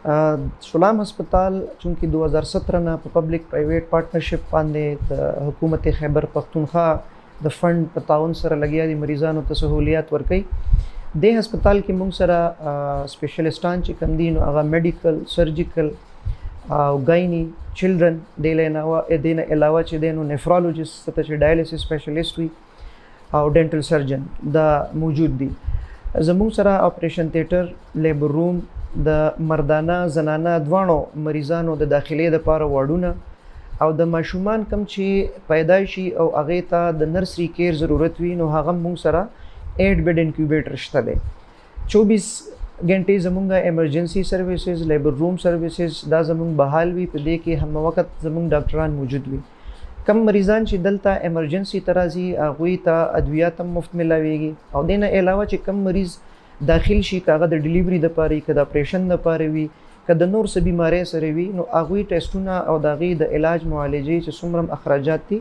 سلام هسپتال چونکه 2017 نه په پبلک پرایویټ پارټنرشپ باندې د حکومت خیبر پختونخوا د فند په تعاون سره لګیا دي مریضانو ته سہولیات ورکړي د هسپتال کې موږ سره سپیشلیسټان چې کوم دي نو هغه میډیکل سرجیکل او ګاینی چلډرن د نه علاوه چې د نیفرولوژیست ته چې ډایلیسس سپیشلیست وي او ډینټل سرجن دا موجود دي زموږ سره اپریشن تھیټر لیبر روم د مردانه زنانه دواړو مریضانو د داخلي لپاره واډونه او د ماشومان کم چې پیدایشي او هغه ته د نرسري کیر ضرورت وي نو هغه موږ سره 8 بیډ انکیوبیټر شته دی 24 غنټې زموږه ایمرجنسي سرویسز لیبر روم سرویسز دا زموږ بحال وي په دې کې هم وخت زموږ ډاکټران موجود وي کم مریضان چې دلته ایمرجنسي ترازي هغه ته ادویات هم مفت ملاويږي او دینه علاوه چې کم مریض داخل شي کاغه د ډیلیوري د پاره کې د اپریشن د پاره وي کله نور څه بیماری سره وي نو هغه ټیسټونه او دغه د علاج معالجې چې څومره اخراجات دي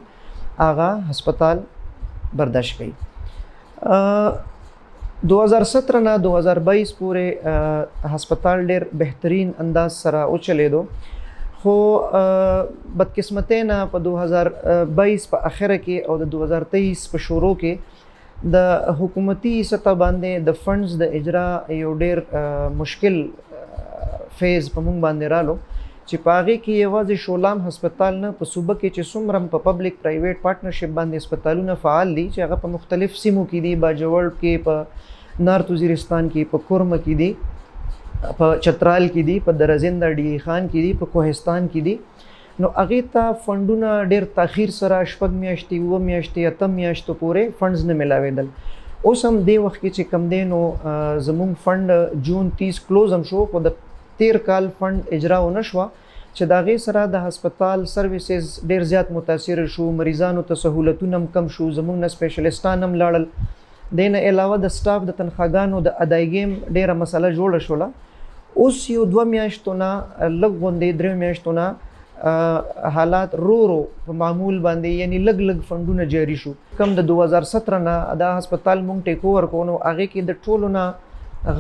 هغه هسپتال برداشت کوي 2017 نه 2022 پورې هسپتال ډېر بهترین انداز سره او چلیدو خو بدقسمتۍ نه په 2022 په اخره کې او د 2023 په شروع کې د حکومتي سطح باندې د فندز د اجرا یو ډېر مشکل فیز په مونږ باندې رالو چې په هغې کې یوازې شولام هسپتال نه په صوبه کې چې څومره په پبلک پرایویټ پارټنرشپ باندې هسپتالونه فعال دي چې هغه په مختلف سیمو کې دي باجوړ کې په نارت وزیرستان کې په کورمه کې دي په چترال کې دي په درزنده ډی خان کې دي په کوهستان کې دي نو هغه ته فندونه ډېر تاخير سره شپږ میاشتې و میاشتې اتم میاشتو پورې فندز نه ملاوېدل اوس هم د وخت کې چې کم دی نو زموږ فند جون 30 کلوز هم شو خو د 13 کال فند اجرا ونه شوه چې د هغې سره د هسپتال سرویسز ډېر زیات متاثر شو مریضانو ته سهولتونه هم کم شو زموږ نه سپیشلیسټان هم لاړل د نه علاوه د سټاف د تنخواګانو د ادایګۍ هم ډېره مسله جوړه شوله اوس یو 2 میاشتو نه لږ غوندې 3 میاشتو نه حالات رو په معمول باندې یعنی لګ فندونه جاری شو کم د 2017 نه دا هسپتال مونږ ټیک اوور کوو هغه کې د ټولو نه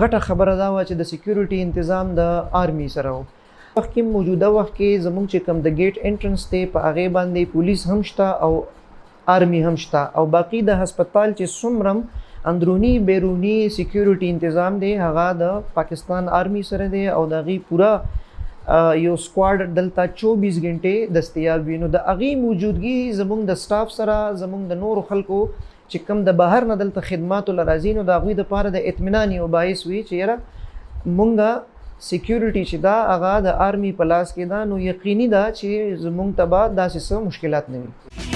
غټه خبره دا و چې د سکیورټي تنظیم د آرمی سره وو وخت کې موجوده وخت کې زموږ چې کم د گیټ انټرنس ته په هغه باندې پولیس هم شته او آرمی هم شته او باقی د هسپتال چې څومره اندرونی بیرونی سکیورټي تنظیم دی هغه د پاکستان آرمی سره دی او د غي پورا یو سکواډ دلته 24 غنټې دستیاب وي نو د هغې موجودګي زموږ د سټاف سره زموږ د نورو خلکو چې کوم د بهر نه دلته خدماتو لراځي نو د هغوی دپاره د اطمینان یو باعث وي چې یاره مونږه سکیورټي چې دا هغه د آرمی په لاس کې ده نو یقیني ده چې زموږ ته به داسې څه مشکلات نه وي